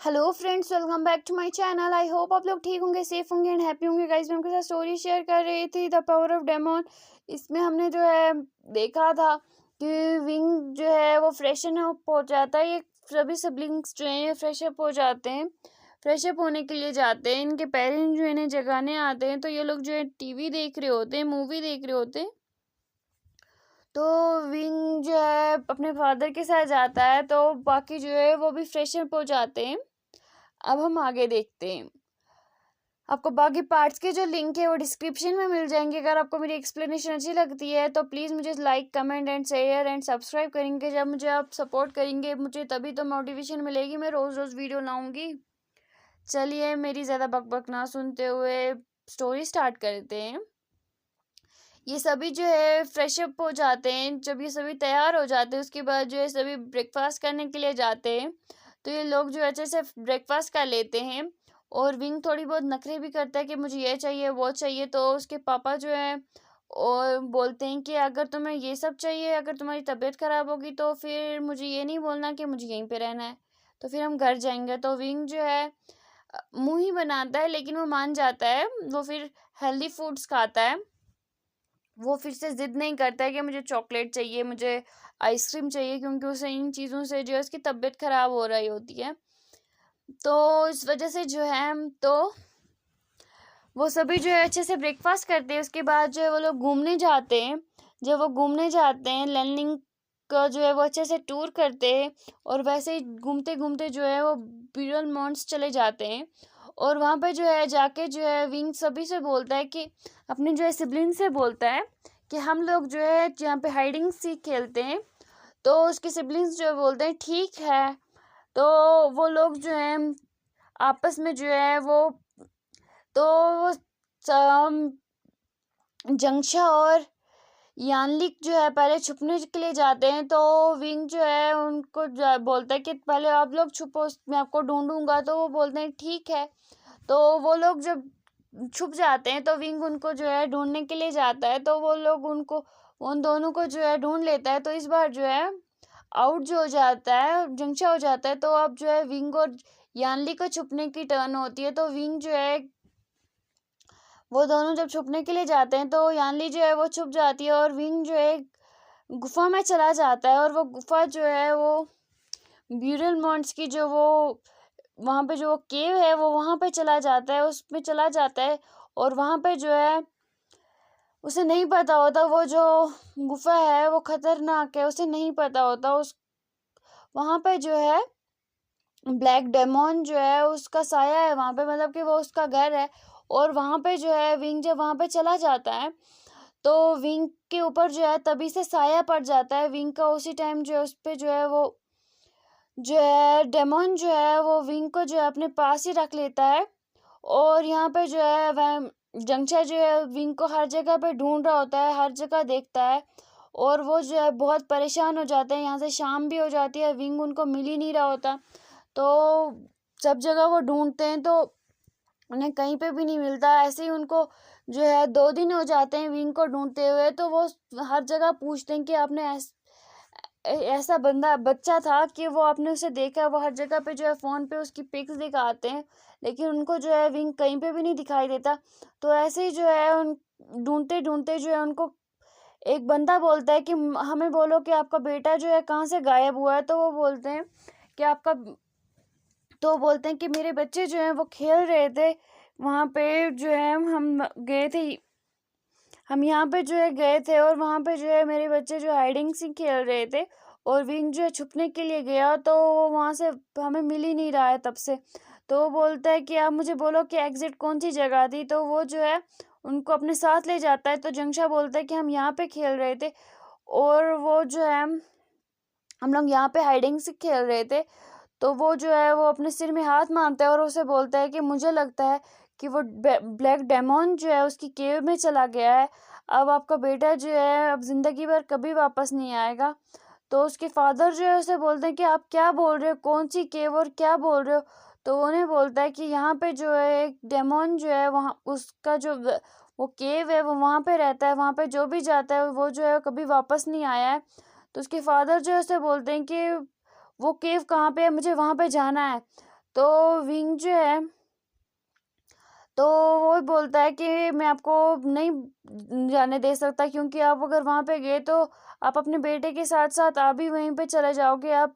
Hello friends, welcome back to my channel. I hope आप लोग ठीक होंगे, सेफ होंगे एंड हैप्पी होंगे। गाइस, मैं आपके साथ स्टोरी शेयर कर रही थी द पावर ऑफ डेमन। इसमें हमने जो है देखा था कि विंग जो है वो फ्रेशन अप हो जाता है। ये सभी सिबलिंग्स जो हैं फ्रेश अप हो जाते हैं, फ्रेश अप होने के लिए जाते हैं। इनके पेरेंट्स जो इन्हें जगाने आते हैं, तो ये लोग जो है टीवी देख रहे होते हैं, मूवी देख रहे होते हैं। तो विंग जो है अपने फादर के साथ जाता है, तो बाकी जो है वो भी फ्रेश अप हो जाते हैं। अब हम आगे देखते हैं। आपको बाकी पार्ट्स के जो लिंक है वो डिस्क्रिप्शन में मिल जाएंगे। अगर आपको मेरी एक्सप्लेनेशन अच्छी लगती है तो प्लीज़ मुझे like, comment and share and subscribe करेंगे। जब मुझे आप सपोर्ट करेंगे मुझे तभी तो मोटिवेशन मिलेगी, मैं रोज़ रोज़ वीडियो लाऊंगी। चलिए, मेरी ज़्यादा बकबक ना सुनते हुए स्टोरी स्टार्ट करते हैं। ये सभी जो है फ्रेश अप हो जाते हैं। जब ये सभी तैयार हो जाते हैं उसके बाद जो है सभी ब्रेकफास्ट करने के लिए जाते हैं। तो ये लोग जो अच्छे से ब्रेकफास्ट कर लेते हैं। और विंग थोड़ी बहुत नखरे भी करता है कि मुझे ये चाहिए वो चाहिए। तो उसके पापा जो है और बोलते हैं कि अगर तुम्हें ये सब चाहिए, अगर तुम्हारी तबीयत ख़राब होगी तो फिर मुझे ये नहीं बोलना कि मुझे यहीं पे रहना है, तो फिर हम घर जाएंगे। तो विंग जो है मुंह ही बनाता है, लेकिन वो मान जाता है। वो फिर हेल्दी फूड्स खाता है। वो फिर से ज़िद नहीं करता है कि मुझे चॉकलेट चाहिए, मुझे आइसक्रीम चाहिए, क्योंकि उसे इन चीज़ों से जो है उसकी तबीयत ख़राब हो रही होती है। तो इस वजह से जो है तो वो सभी जो है अच्छे से ब्रेकफास्ट करते हैं। उसके बाद जो है वो लोग घूमने जाते हैं। जब वो घूमने जाते हैं, लैंडिंग का जो है वो अच्छे से टूर करते हैं। और वैसे ही घूमते घूमते जो है वो ब्यूरल मॉन्स चले जाते हैं। और वहाँ पे जो है जाके जो है विंग सभी से बोलता है कि अपने जो है सिबलिंग से बोलता है कि हम लोग जो है यहाँ पे हाइडिंग सी खेलते हैं। तो उसके सिबलिंग्स जो है बोलते हैं ठीक है। तो वो लोग जो है आपस में जो है वो तो वो जंक्शा और यानलिक जो है पहले छुपने के लिए जाते हैं। तो विंग जो है उनको बोलता है कि पहले आप लोग छुपो, मैं आपको ढूंढूंगा। तो वो बोलते हैं ठीक है। तो वो लोग जब छुप जाते हैं तो विंग उनको जो है ढूंढने के लिए जाता है। तो वो लोग उनको उन दोनों को जो है ढूंढ लेता है। तो इस बार जो है आउट जो हो जाता है, जंक्शा हो जाता है। तो अब जो है विंग और यानली को छुपने की टर्न होती है। तो विंग जो है वो दोनों जब छुपने के लिए जाते हैं तो यानली जो है वो छुप जाती है और विंग जो है गुफा में चला जाता है। और वो गुफा जो है वो ब्यूरल मॉन्ट्स की जो वो वहाँ पे जो वो केव है वो वहाँ पे चला जाता है, उसमें चला जाता है। और वहाँ पे जो है उसे नहीं पता होता वो जो गुफा है वो खतरनाक है, उसे नहीं पता होता। उस वहाँ पे जो है ब्लैक डेमोन जो है उसका साया है वहाँ पे, मतलब कि वो उसका घर है। और वहाँ पे जो है विंग जब वहाँ पे चला जाता है तो विंग के ऊपर जो है तभी से साया पड़ जाता है विंग का। उसी टाइम जो है उस पे जो है वो जो है डेमोन जो है वो विंग को जो है अपने पास ही रख लेता है। और यहाँ पे जो है वह जंक्शा जो है विंग को हर जगह पे ढूंढ रहा होता है, हर जगह देखता है। और वो जो है बहुत परेशान हो जाते हैं। यहाँ से शाम भी हो जाती है, विंग उनको मिल ही नहीं रहा होता। तो सब जगह वो ढूंढते हैं तो उन्हें कहीं पे भी नहीं मिलता। ऐसे ही उनको जो है 2 दिन हो जाते हैं विंग को ढूंढते हुए। तो वो हर जगह पूछते हैं कि आपने ऐसा बंदा बच्चा था कि वो आपने उसे देखा। वो हर जगह पे जो है फ़ोन पे उसकी पिक्स दिखाते हैं, लेकिन उनको जो है विंग कहीं पे भी नहीं दिखाई देता। तो ऐसे ही जो है उन ढूंढते ढूंढते जो है उनको एक बंदा बोलता है कि हमें बोलो कि आपका बेटा जो है कहाँ से गायब हुआ है। तो वो बोलते हैं कि आपका तो बोलते हैं कि मेरे बच्चे जो हैं वो खेल रहे थे वहाँ पे, जो है हम गए थे, हम यहाँ पे जो है गए थे और वहाँ पे जो है मेरे बच्चे जो हाइडिंग सी खेल रहे थे। और विंग जो है छुपने के लिए गया तो वो वहाँ से हमें मिल ही नहीं रहा है तब से। तो वो बोलता है कि आप मुझे बोलो कि एग्जिट कौन सी जगह थी। तो वो जो है उनको अपने साथ ले जाता है। तो जंक्शा बोलता है कि हम यहाँ पे खेल रहे थे और वो जो है हम लोग यहाँ पे हाइडिंग से खेल रहे थे। तो वो जो है वो अपने सिर में हाथ मारता है और उसे बोलता है कि मुझे लगता है कि वो ब्लैक डेमोन जो है उसकी केव में चला गया है। अब आपका बेटा जो है अब ज़िंदगी भर कभी वापस नहीं आएगा। तो उसके फादर जो है उसे बोलते हैं कि आप क्या बोल रहे हो, कौन सी केव और क्या बोल रहे हो। तो उन्हें बोलता है कि यहाँ पे जो है एक डेमोन जो है वहाँ उसका जो वो केव है वो वहाँ पे रहता है, वहाँ पे जो भी जाता है वो जो है कभी वापस नहीं आया है। तो उसके फादर जो है उसे बोलते हैं कि वो केव कहाँ पे है, मुझे वहाँ पे जाना है। तो विंग जो है तो वो बोलता है कि मैं आपको नहीं जाने दे सकता, क्योंकि आप अगर वहाँ पे गए तो आप अपने बेटे के साथ साथ आप भी वहीं पे चले जाओगे, आप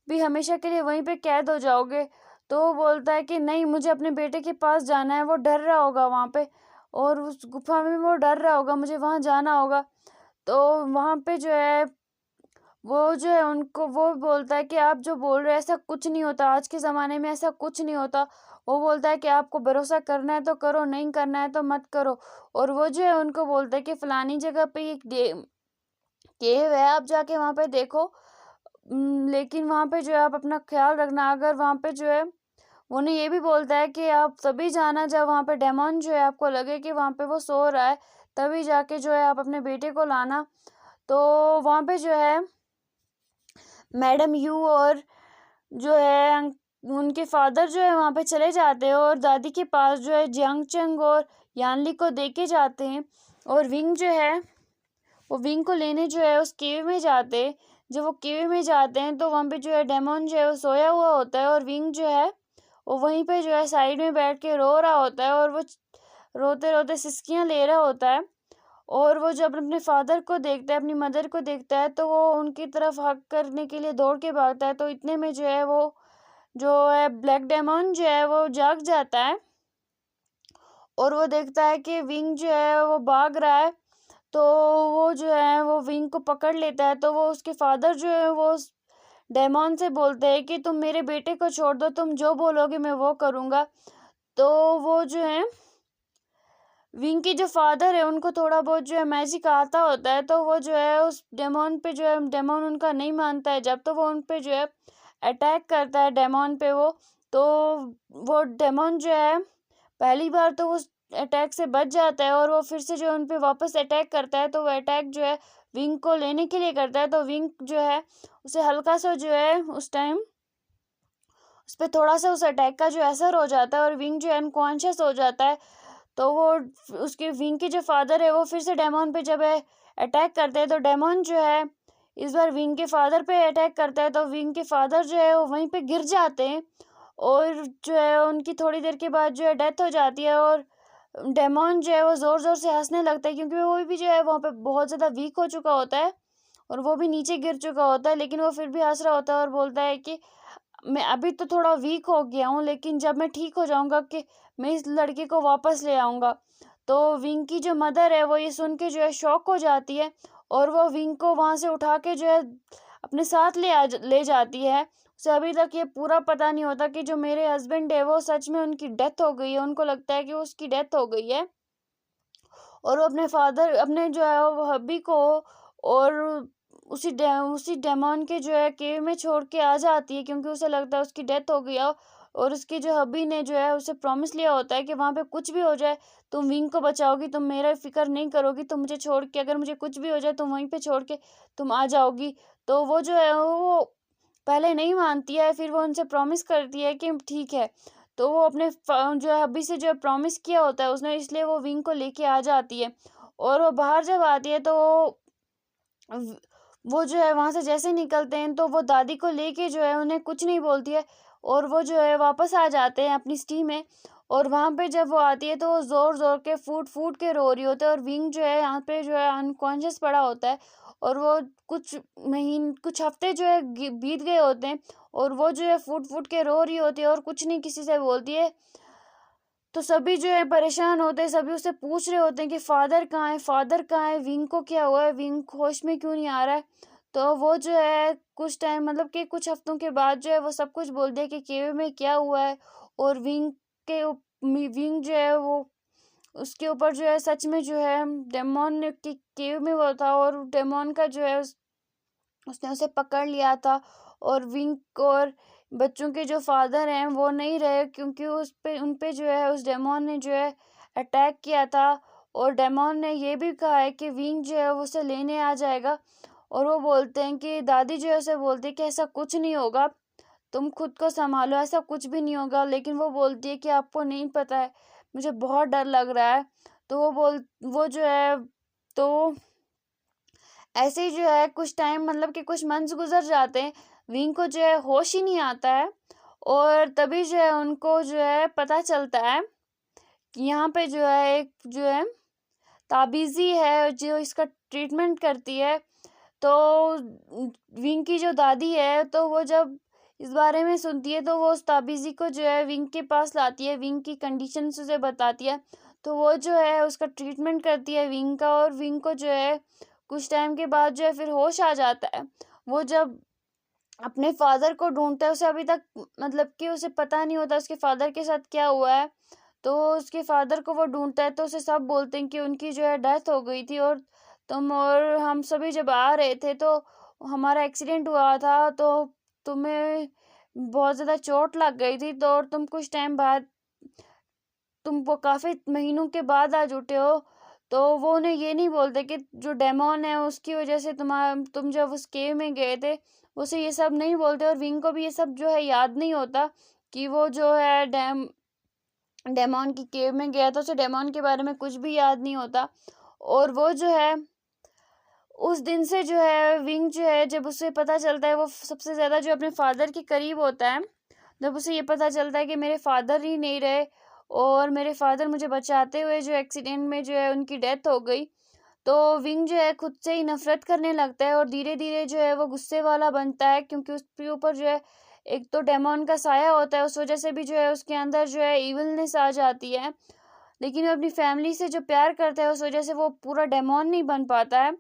भी हमेशा के लिए वहीं पे कैद हो जाओगे। तो वो बोलता है कि नहीं, मुझे अपने बेटे के पास जाना है, वो डर रहा होगा वहाँ पे, और उस गुफा में वो डर रहा होगा, मुझे वहाँ जाना होगा। तो वहाँ पे जो है वो जो है उनको वो बोलता है कि आप जो बोल रहे हैं ऐसा कुछ नहीं होता, आज के ज़माने में ऐसा कुछ नहीं होता। वो बोलता है कि आपको भरोसा करना है तो करो, नहीं करना है तो मत करो। और वो जो है उनको बोलता है कि फलानी जगह पे एक केव है, आप जाके वहाँ पे देखो। लेकिन वहाँ पे जो है आप अपना ख्याल रखना, अगर वहाँ पे जो है वो उन्हें ये भी बोलता है कि आप तभी जाना जब वहाँ पे डेमन जो है आपको लगे कि वहाँ पे वो सो रहा है, तभी जाके जो है आप अपने बेटे को लाना। तो वहाँ पे जो है मैडम यू और जो है उनके फादर जो है वहाँ पे चले जाते हैं और दादी के पास जो है जियांग चंग और यानली को देके जाते हैं। और विंग जो है वो विंग को लेने जो है उस केव में जाते हैं। जब वो केव में जाते हैं तो वहाँ पे जो है डेमन जो है वो सोया हुआ होता है, और विंग जो है वो वहीं पे जो है साइड में बैठ के रो रहा होता है, और वो रोते रोते सिसकियाँ ले रहा होता है। और वो जब अपने फादर को देखता है, अपनी मदर को देखता है, तो वो उनकी तरफ हग करने के लिए दौड़ के भागता है। तो इतने में जो है वो जो है ब्लैक डेमन जो है वो जाग जाता है, और वो देखता है कि विंग जो है वो भाग रहा है। तो वो जो है वो विंग को पकड़ लेता है। तो वो उसके फादर जो है वो उस डेमन से बोलते हैं कि तुम मेरे बेटे को छोड़ दो, तुम जो बोलोगे मैं वो करूँगा। तो वो जो है विंग के जो फादर है उनको थोड़ा बहुत जो है मैजिक आता होता है, तो वो जो है उस डेमन पे जो है डेमन उनका नहीं मानता है। जब तो वो उन पे जो है अटैक करता है डेमन पे तो वो डेमन जो है पहली बार तो वो अटैक से बच जाता है, और वो फिर से जो है उन पे वापस अटैक करता है। तो वो अटैक जो है विंग को लेने के लिए करता है। तो विंग जो है उसे हल्का सा जो है उस टाइम उस पर थोड़ा सा उस अटैक का जो असर हो जाता है, और विंग जो है अनकॉन्शियस हो जाता है। तो वो उसके विंग के जो फादर है वो फिर से डेमन पे जब है अटैक करते हैं, तो डेमन जो है इस बार विंग के फादर पे अटैक करता है। तो विंग के फादर जो है वो वहीं पे गिर जाते हैं, और जो है उनकी थोड़ी देर के बाद जो है डेथ हो जाती है। और डेमन जो है वो ज़ोर ज़ोर से हंसने लगता है, क्योंकि वो भी जो है वहाँ पे बहुत ज़्यादा वीक हो चुका होता है, और वो भी नीचे गिर चुका होता है, लेकिन वो फिर भी हंस रहा होता है और बोलता है कि मैं अभी तो थोड़ा वीक हो गया हूँ, लेकिन जब मैं ठीक हो जाऊंगा कि मैं इस लड़के को वापस ले आऊँगा। तो विंग की जो मदर है वो ये सुन के जो है शॉक हो जाती है, और वो विंग को वहाँ से उठा के जो है अपने साथ ले जाती है। उसे अभी तक ये पूरा पता नहीं होता कि जो मेरे हस्बैंड है वो सच में उनकी डेथ हो गई है, उनको लगता है कि उसकी डेथ हो गई है। और वो अपने फादर अपने जो है वो हब्बी को और उसी डेमन के जो है केव में छोड़ के आ जाती है, क्योंकि उसे लगता है उसकी डेथ हो गई है। और उसकी जो हब्बी ने जो है उसे प्रॉमिस लिया होता है कि वहाँ पे कुछ भी हो जाए तुम विंग को बचाओगी, तुम मेरा फिक्र नहीं करोगी, तुम मुझे छोड़ के अगर मुझे कुछ भी हो जाए तुम वहीं पे छोड़ के तुम आ जाओगी। तो वो जो है वो पहले नहीं मानती है, फिर वो उनसे प्रॉमिस करती है कि ठीक है। तो वो अपने जो है हब्बी से जो है प्रॉमिस किया होता है उसने, इसलिए वो विंग को लेके आ जाती है। और वो बाहर जब आती है तो व वो जो है वहाँ से जैसे ही निकलते हैं तो वो दादी को लेके जो है उन्हें कुछ नहीं बोलती है, और वो जो है वापस आ जाते हैं अपनी सिटी में। और वहाँ पे जब वो आती है तो वो ज़ोर-ज़ोर के फूट-फूट के रो रही होती है, और विंग जो है यहाँ पे जो है अनकॉन्शियस पड़ा होता है। और वो कुछ हफ्ते जो है बीत गए होते हैं, और वो जो है फूट-फूट के रो रही होती है और कुछ नहीं किसी से बोलती है। तो सभी जो है परेशान होते हैं, सभी उससे पूछ रहे होते हैं कि फादर कहाँ है, फादर कहाँ है, विंग को क्या हुआ है, विंग होश में क्यों नहीं आ रहा है। तो वो जो है कुछ टाइम मतलब कि कुछ हफ्तों के बाद जो है वो सब कुछ बोल दिया कि केव में क्या हुआ है, और विंग जो है वो उसके ऊपर जो है सच में जो है डेमोन के केव में वो था, और डेमोन का जो है उसने उसे पकड़ लिया था। और विंक और बच्चों के जो फादर हैं वो नहीं रहे, क्योंकि उन पे जो है उस डेमोन ने जो है अटैक किया था। और डेमोन ने ये भी कहा है कि विंग जो है वो उसे लेने आ जाएगा। और वो बोलते हैं कि दादी जो है उसे बोलती है कि ऐसा कुछ नहीं होगा, तुम खुद को संभालो, ऐसा कुछ भी नहीं होगा। लेकिन वो बोलती है कि आपको नहीं पता है, मुझे बहुत डर लग रहा है। तो वो जो है तो ऐसे ही जो है कुछ टाइम मतलब कि कुछ मंथ्स गुजर जाते हैं, विंग को जो है होश ही नहीं आता है। और तभी जो है उनको जो है पता चलता है कि यहाँ पे जो है एक जो है ताबीज़ी है जो इसका ट्रीटमेंट करती है। तो विंग की जो दादी है तो वो जब इस बारे में सुनती है तो वो उस ताबीज़ी को जो है विंग के पास लाती है, विंग की कंडीशंस उसे बताती है। तो वो जो है उसका ट्रीटमेंट करती है विंग का, और विंग को जो है कुछ टाइम के बाद जो है फिर होश आ जाता है। वो जब अपने फादर को ढूंढता है, उसे अभी तक मतलब कि उसे पता नहीं होता उसके फादर के साथ क्या हुआ है। तो उसके फादर को वो ढूंढता है तो उसे सब बोलते हैं कि उनकी जो है डेथ हो गई थी, और तुम और हम सभी जब आ रहे थे तो हमारा एक्सीडेंट हुआ था, तो तुम्हें बहुत ज़्यादा चोट लग गई थी, तो और तुम कुछ टाइम बाद तुम वो काफ़ी महीनों के बाद आज उठे हो। तो वो उन्हें ये नहीं बोलते कि जो डेमोन है उसकी वजह से तुम जब उस केव में गए थे, उसे ये सब नहीं बोलते। और विंग को भी ये सब जो है याद नहीं होता कि वो जो है डेमोन की केव में गया, तो उसे डेमोन के बारे में कुछ भी याद नहीं होता। और वो जो है उस दिन से जो है विंग जो है, जब उसे पता चलता है, वो सबसे ज़्यादा जो अपने फादर के करीब होता है। जब उसे ये पता चलता है कि मेरे फादर ही नहीं रहे और मेरे फादर मुझे बचाते हुए जो एक्सीडेंट में जो है उनकी डेथ हो गई, तो विंग जो है खुद से ही नफरत करने लगता है और धीरे धीरे जो है वो गुस्से वाला बनता है, क्योंकि उसके ऊपर जो है एक तो डेमोन का साया होता है, उस वजह से भी जो है उसके अंदर जो है इविलनेस आ जाती है। लेकिन वो अपनी फैमिली से जो प्यार करता है उस वजह से वो पूरा डेमोन नहीं बन पाता है।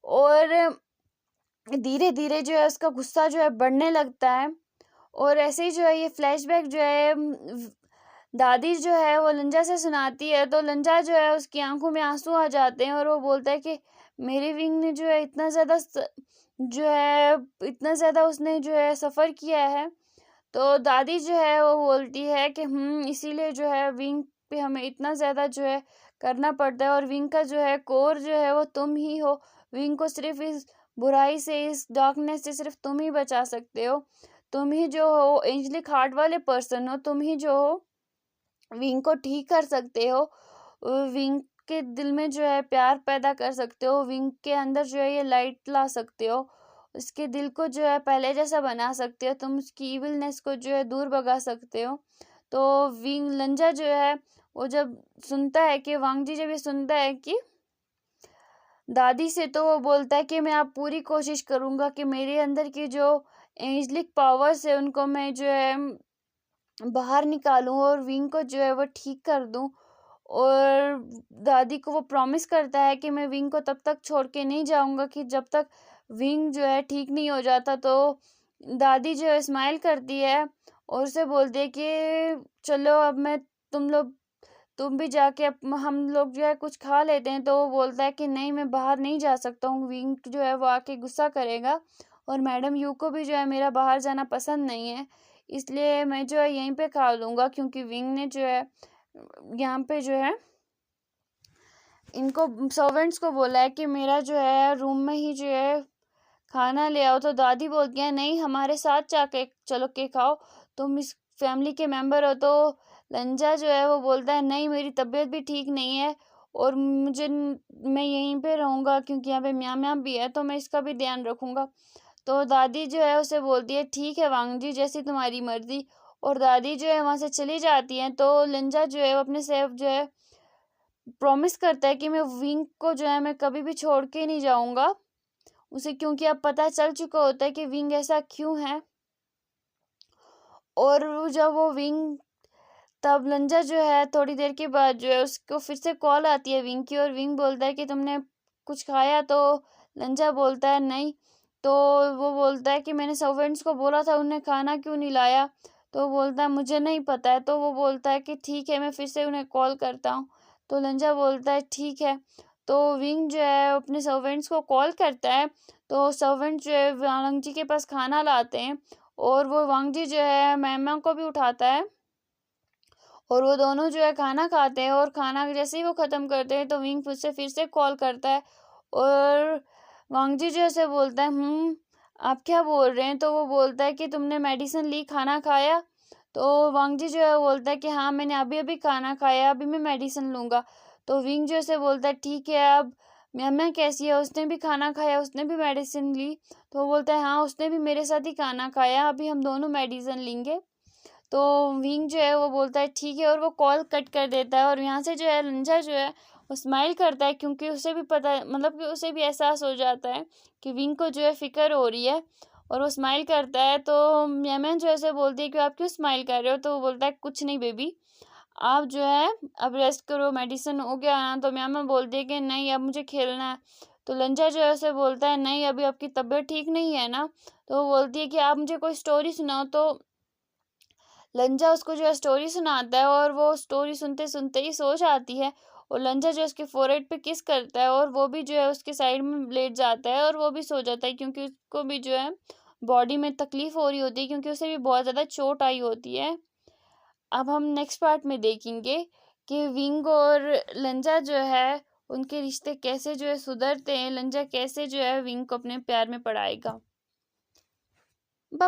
और धीरे धीरे जो है उसका गुस्सा जो है बढ़ने लगता है। और ऐसे ही जो है ये फ्लैशबैक जो है दादी जो है वो लंजा से सुनाती है, तो लंजा जो है उसकी आंखों में आंसू आ जाते हैं और वो बोलता है कि मेरे विंग ने जो है जो है इतना ज़्यादा उसने जो है सफ़र किया है। तो दादी जो है वो बोलती है कि इसीलिए जो है विंग पे हमें इतना ज़्यादा जो है करना पड़ता है, और विंग का जो है कोर जो है वो तुम ही हो। विंग को सिर्फ इस बुराई से, इस डार्कनेस से सिर्फ तुम ही बचा सकते हो। तुम ही जो हो एंजलिक हार्ट वाले पर्सन हो, तुम ही जो हो विंग को ठीक कर सकते हो। विंग के दिल में जो है प्यार पैदा कर सकते हो, विंग के अंदर जो है ये लाइट ला सकते हो, उसके दिल को जो है पहले जैसा बना सकते हो, तुम उसकी इविलनेस को जो है दूर भगा सकते हो। तो विंग लंजा जो है वो जब सुनता है कि वांगजी जब ये सुनता है कि दादी से, तो वो बोलता है कि मैं आप पूरी कोशिश करूँगा कि मेरे अंदर की जो एंजलिक पावर्स है उनको मैं जो है बाहर निकालूं और विंग को जो है वो ठीक कर दूं। और दादी को वो प्रॉमिस करता है कि मैं विंग को तब तक छोड़ के नहीं जाऊंगा कि जब तक विंग जो है ठीक नहीं हो जाता। तो दादी जो है स्माइल करती है और उसे बोलती है कि चलो अब मैं तुम भी जाके अब हम लोग जो है कुछ खा लेते हैं। तो वो बोलता है कि नहीं, मैं बाहर नहीं जा सकता हूँ, विंग जो है वो आके गुस्सा करेगा, और मैडम यू को भी जो है मेरा बाहर जाना पसंद नहीं है, इसलिए मैं जो है यहीं पे खा लूँगा। क्योंकि विंग ने जो है यहाँ पे जो है इनको सर्वेंट्स को बोला है कि मेरा जो है रूम में ही जो है खाना ले आओ। तो दादी बोलती है नहीं, हमारे साथ जाके चलो के खाओ, तुम इस फैमिली के मेंबर हो। तो लंजा जो है वो बोलता है नहीं, मेरी तबीयत भी ठीक नहीं है और मैं यहीं पे रहूँगा, क्योंकि यहाँ पे म्याँ म्याँ भी है, तो मैं इसका भी ध्यान रखूँगा। तो दादी जो है उसे बोलती है ठीक है वांगजी, जैसी तुम्हारी मर्जी। और दादी जो है वहाँ से चली जाती है। तो लंजा जो है वो अपने सेफ जो है प्रॉमिस करता है कि मैं विंग को जो है मैं कभी भी छोड़ के नहीं जाऊँगा उसे, क्योंकि अब पता चल चुका होता है कि विंग ऐसा क्यों है। और जब वो विंग तब लंजा जो है थोड़ी देर के बाद जो है उसको फिर से कॉल आती है विंग की, और विंग बोलता है कि तुमने कुछ खाया। तो लंजा बोलता है नहीं। तो वो बोलता है कि मैंने सर्वेंट्स को बोला था, उन्हें खाना क्यों नहीं लाया। तो वो बोलता है मुझे नहीं पता है। तो वो बोलता है कि ठीक है, मैं फिर से उन्हें कॉल करता हूँ। तो लंजा बोलता है ठीक है। तो विंग जो है अपने सर्वेंट्स को कॉल करता है। तो सर्वेंट जो है वांगजी के पास खाना लाते हैं, और वो वांगजी जो है मैमा को भी उठाता है, और वो दोनों जो है खाना खाते हैं। और खाना जैसे ही वो ख़त्म करते हैं तो विंग फिर से कॉल करता है, और वांगजी जो ऐसे बोलता है आप क्या बोल रहे हैं। तो वो बोलता है कि तुमने मेडिसिन ली, खाना खाया। तो वांगजी जो है बोलता है कि हाँ, मैंने अभी अभी खाना खाया, अभी मैं मेडिसिन लूँगा। तो विंग जो ऐसे बोलता है ठीक है, अब म्यामा कैसी है, उसने भी खाना खाया, उसने भी मेडिसिन ली। तो वो बोलता है हाँ, उसने भी मेरे साथ ही खाना खाया, अभी हम दोनों मेडिसिन लेंगे। तो विंग जो है वो बोलता है ठीक है, और वो कॉल कट कर देता है। और यहाँ से जो है लंजा जो है वो स्माइल करता है, क्योंकि उसे भी पता, मतलब कि उसे भी एहसास हो जाता है कि विंग को जो है फिक्र हो रही है, और वो स्माइल करता है। तो यमन जो ऐसे बोलती है कि आप क्यों स्माइल कर रहे हो, तो वो बोलता है कुछ नहीं बेबी, आप जो है अब रेस्ट करो, मेडिसिन हो गया ना। तो म्यामा बोलती है कि नहीं, अब मुझे खेलना है। तो लंजा जो है उसे बोलता है नहीं, अभी आपकी तबीयत ठीक नहीं है ना। तो वो बोलती है कि आप मुझे कोई स्टोरी सुनाओ। तो लंजा उसको जो है स्टोरी सुनाता है, और वो स्टोरी सुनते सुनते ही सो जाती है। और लंजा जो है उसके फोrehead पे किस करता है, और वो भी जो है उसके साइड में लेट जाता है, और वो भी सो जाता है, क्योंकि उसको भी जो है बॉडी में तकलीफ हो रही होती है, क्योंकि उसे भी बहुत ज़्यादा चोट आई होती है। अब हम नेक्स्ट पार्ट में देखेंगे कि विंग और लंजा जो है उनके रिश्ते कैसे जो है सुधरते हैं, लंजा कैसे जो है विंग को अपने प्यार में पड़ाएगा।